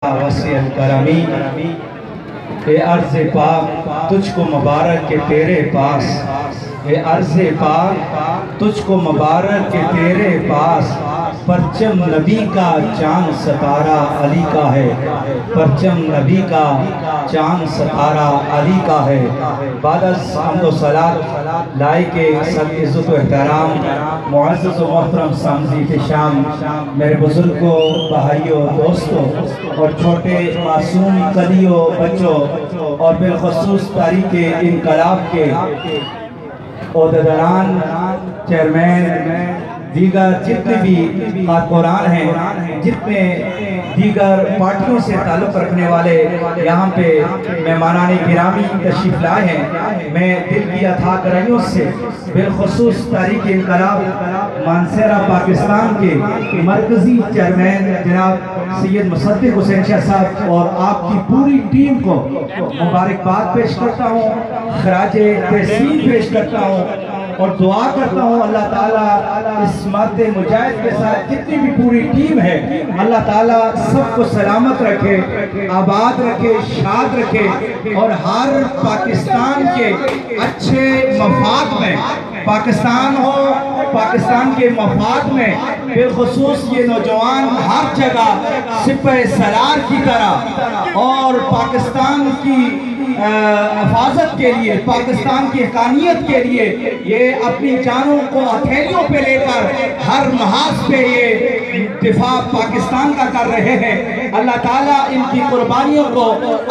وسیع الکرمی اے عرض پاک تجھ کو مبارک کے تیرے پاس، اے عرض پاک تجھ کو مبارک کے تیرے پاس، پرچم نبی کا چاند ستارہ علی کا ہے، پرچم نبی کا چاند ستارہ علی کا ہے۔ بعد از حمد و صلاۃ لائق سب عزت و احترام معزز و محترم سامعین شام، میرے بزرگوں، بھائیوں، دوستوں اور چھوٹے معصوم کلیوں، بچوں اور بالخصوص تاریخ انقلاب کے عہدیداران، چیئرمین، دیگر جتنے بھی کارکنان ہیں، جتنے دیگر پارٹیوں سے تعلق رکھنے والے یہاں پہ مہمانان گرامی تشریف لائے ہیں، میں دل کی اتھا گرمیوں سے بالخصوص تاریخ انقلاب مانسہرہ پاکستان کے مرکزی چیئرمین جناب سید مصدق حسین شاہ صاحب اور آپ کی پوری ٹیم کو مبارکباد پیش کرتا ہوں، خراج تحسین پیش کرتا ہوں اور دعا کرتا ہوں اللہ تعالیٰ اس مات مجاہد کے ساتھ جتنی بھی پوری ٹیم ہے، اللہ تعالیٰ سب کو سلامت رکھے، آباد رکھے، شاد رکھے اور ہر پاکستان کے اچھے مفاد میں، پاکستان ہو، پاکستان کے مفاد میں بالخصوص یہ نوجوان ہر جگہ سپہ سالار کی طرح اور پاکستان کی حفاظت کے لیے، پاکستان کی حقانیت کے لیے یہ اپنی جانوں کو ہتھیلیوں پہ لے کر ہر محاذ پہ یہ دفاع پاکستان کا کر رہے ہیں۔ اللہ تعالیٰ ان کی قربانیوں کو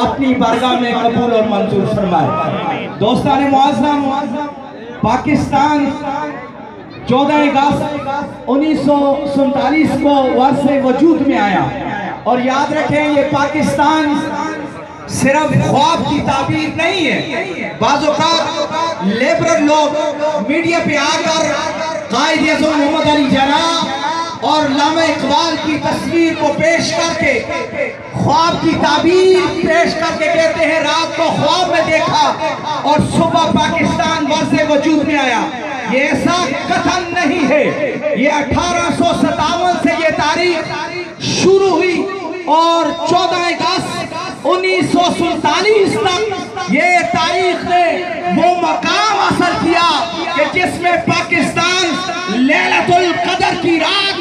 اپنی بارگاہ میں قبول اور منظور فرمائے۔ دوستان معظم، پاکستان 14 اگست 1947 کو وارث وجود میں آیا اور یاد رکھیں یہ پاکستان صرف خواب کی تعبیر نہیں ہے۔ بعض اوقات لیبرل لوگ میڈیا پہ آ کر قائد اعظم محمد علی جناح اور علامہ اقبال کی تصویر کو پیش کر کے خواب کی تعبیر پیش کر کے کہتے ہیں رات کو خواب میں دیکھا اور صبح پاکستان وارث وجود میں آیا۔ یہ ایسا قطعاً نہیں ہے، یہ 1857 سے یہ تاریخ شروع ہوئی اور 14 اگست 1947 تک یہ تاریخ نے وہ مقام حاصل کیا کہ جس میں پاکستان لیلۃ القدر کی رات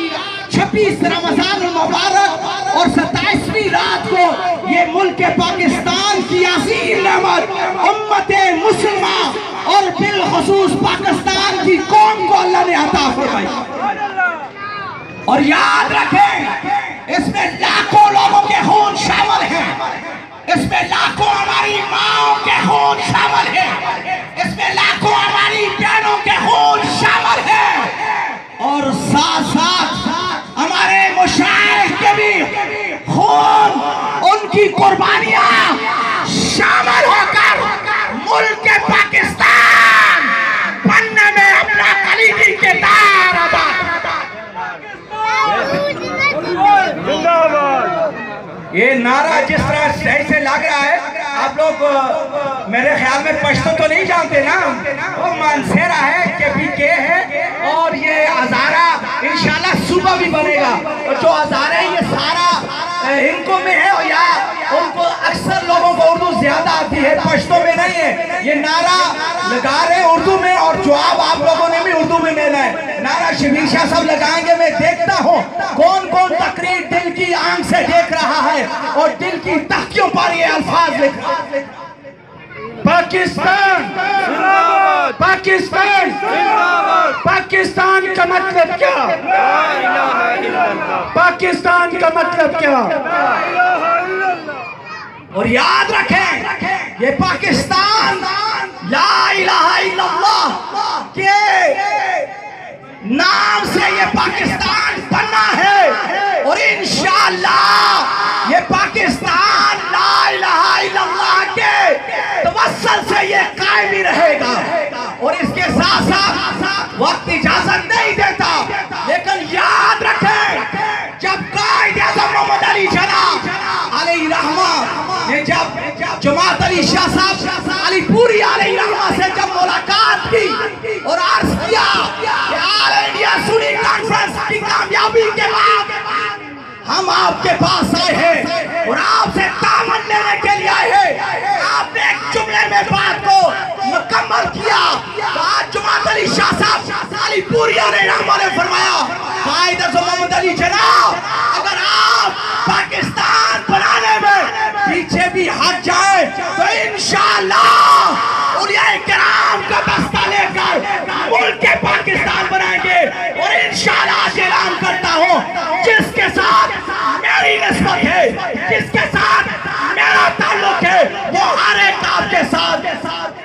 26 رمضان المبارک اور 27ویں رات کو یہ ملک پاکستان کی عظیم نعمت امت مسلمہ اور بالخصوص پاکستان کی قوم کو اللہ نے عطا فرمائی۔ اور یاد رکھیں اس میں لاکھوں لوگوں کے خون شامل ہیں، اس میں لاکھوں ہماری ماں کے خون شامل ہیں، اس میں لاکھوں ہماری بہنوں کے خون شامل ہیں اور ساتھ ساتھ ہمارے مشائخ کے بھی خون، ان کی قربانیاں شامل ہو کر ملک پاکستان بننے میں اپنا کلیدی کردار ادا یہ نعرہ جس طرح صحیح سے لگ رہا ہے، آپ لوگ میرے خیال میں پشتو تو نہیں جانتے نا، وہ مانسہرہ ہے کہ بھی کے ہے اور یہ ہزارہ انشاءاللہ صوبہ بھی بنے گا اور جو ہزارہ ہے یہ سارا ان کو میں ہے یا ان کو اکثر لوگوں کو اردو زیادہ آتی ہے، پشتو میں نہیں ہے۔ یہ نعرہ لگا رہے اردو میں اور جواب آپ لوگوں نے بھی اردو میں دینا ہے۔ نعرہ شبیر شاہ صاحب لگائیں گے، میں دیکھتا ہوں کون کون تقریر دل کی آنکھ سے دیکھ رہا ہے اور دل کی تختیوں پر یہ الفاظ لکھ رہا ہے۔ پاکستان پاکستان پاکستان کا مطلب کیا؟ پاکستان کا مطلب کیا؟ اور یاد رکھیں یہ پاکستان لا الہ الا اللہ کے نام سے یہ پاکستان بنا ہے اور انشاءاللہ یہ پاکستان لا الہ الا اللہ کے توسل سے یہ قائم ہی رہے گا۔ اور اس کے ساتھ ساتھ وقت اجازت نہیں دیتا، لیکن یاد رکھیں جب قائد اعظم محمد علی جناح علیہ رحمہ نے جب جماعت علی شاہ صاحب علی پوری علیہ رحمہ سے جب ملاقات کی اور عرض کیا کہ آل انڈیا سنی کانفرنس کی کامیابی کے بعد ہم آپ کے پاس آئے ہیں اور آپ سے دامن لینے کے لیے آئے ہیں۔ آپ نے ایک جملے میں بات کو مکمل کیا۔ آج جماعت علی شاہ صاحب علی پوریا نے رحمہ نے فرمایا، قائد اعظم محمد علی جناب اگر آپ پاکستان بنانے میں پیچھے بھی ہٹ جائیں تو انشاءاللہ اولیاء کرام کا دستہ لے کر ملک کے پاکستان بنائیں گے۔ اور انشاءاللہ آج اعلان کرتا ہوں، جس کے ساتھ میری نسبت ہے، جس کے ساتھ میرا تعلق ہے، وہ ہر ایک آپ کے ساتھ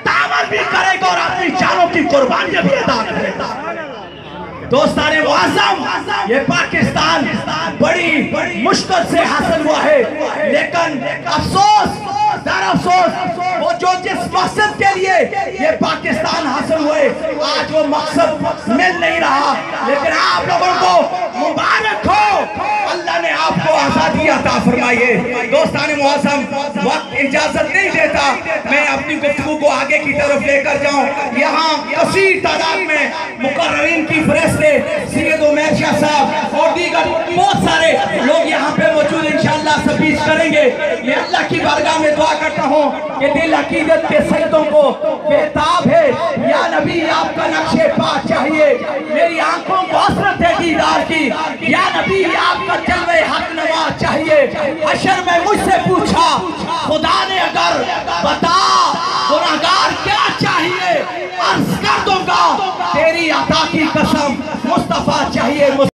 تعامل بھی کرے گا اور اپنی جانوں کی قربانیاں بھی ادا کرے گا۔ دوستان معظم، یہ پاکستان بڑی مشکل سے حاصل ہوا ہے، لیکن افسوس در افسوس وہ جو جس مقصد کے لیے یہ پاکستان حاصل ہوئے آج وہ مقصد مل نہیں رہا، لیکن آپ لوگوں کو مبارک ہو، اللہ نے آپ کو آزادی عطا فرمائی ہے۔ دوستان معظم، وقت اجازت نہیں دیتا میں اپنی گفتگو کو آگے کی طرف لے کر جاؤں۔ یہاں کثیر تعداد میں مقررین کی فہرست ہے، سید عمیر شاہ صاحب اور دیگر بہت سارے لوگ یہاں پہ موجود انشاءاللہ سپیچ کریں گے۔ میں اللہ کی بارگاہ میں دعا کرتا ہوں کہ دل عقیدت کے سجدوں کو بہتاب ہے، یا نبی آپ کا نقش پا چاہیے، میری آنکھوں کو حسرت ہے دیدار کی، یا نبی آپ کا جلوہ حق نما چاہیے۔ حشر میں مجھ سے پوچھا خدا نے اگر بتا گناہگار کیا چاہیے، عرض کر دوں گا تیری عطا کی قسم